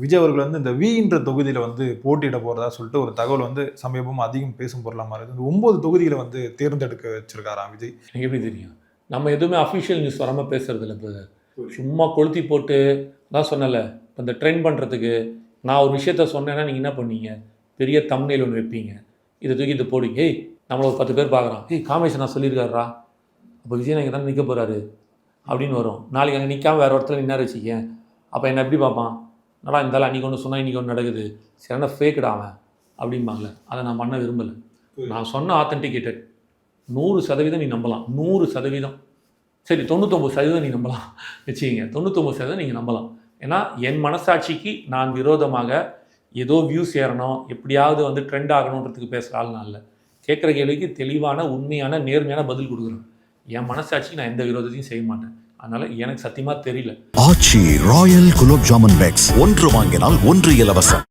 விஜய் அவர்கள் வந்து இந்த வின்ற தொகுதியில் வந்து போட்டியிட போகிறதா சொல்லிட்டு ஒரு தகவல் வந்து சமீபம் அதிகம் பேசும் பொருளாக மாறுது. இந்த 9 தொகுதியில் வந்து தேர்ந்தெடுக்க வச்சிருக்காராம் விஜய். எனக்கு எப்படி தெரியும்? நம்ம எதுவுமே அஃபிஷியல் நியூஸ் வராமல் பேசுறது இல்லை. இப்போ சும்மா கொளுத்தி போட்டு தான் சொன்னல, இப்போ இந்த ட்ரெண்ட் பண்ணுறதுக்கு நான் ஒரு விஷயத்த சொன்னேன்னா நீங்கள் என்ன பண்ணீங்க, பெரிய தம்ப்நெயில் ஒன்று வைப்பீங்க, இதை தூக்கி இதை போடுங்க, ஏய் நம்மளை ஒரு 10 பேர் பார்க்குறான், ஏய் காமேஷ் நான் சொல்லியிருக்காரா, அப்போ விஜய் அங்கே தானே நிற்க போகிறாரு அப்படின்னு வரும். நாளைக்கு அங்கே நிற்காம வேறு இடத்துல நின்னாரு வச்சுக்கேன், அப்போ என்ன எப்படி பார்ப்பான், நல்லா இருந்தாலும் அன்றைக்கி ஒன்று சொன்னால் இன்றைக்கி ஒன்று நடக்குது, சரியான ஃபேக்குடா அவன் அப்படிம்பாங்களே. அதை நான் பண்ண விரும்பலை. நான் சொன்ன ஆத்தென்டிகேட்டட் 100% நீ நம்பலாம். 100%, சரி 99% நீ நம்பலாம் வச்சுக்கிங்க. 99% நீங்கள் நம்பலாம். ஏன்னா என் மனசாட்சிக்கு நான் விரோதமாக ஏதோ வியூஸ் ஏறணும், எப்படியாவது வந்து ட்ரெண்ட் ஆகணுன்றதுக்கு பேசுகிற ஆள் நான் இல்லை. கேட்குற கேள்விக்கு தெளிவான உண்மையான நேர்மையான பதில் கொடுக்குறேன். என் மனசாட்சிக்கு நான் எந்த விரோதத்தையும் செய்ய மாட்டேன். அதனால் எனக்கு சத்தியமாக தெரியல. ஆச்சி ராயல் குலோப் ஜாமுன் பேக்ஸ் 1 வாங்கினால் 1 இலவசம்.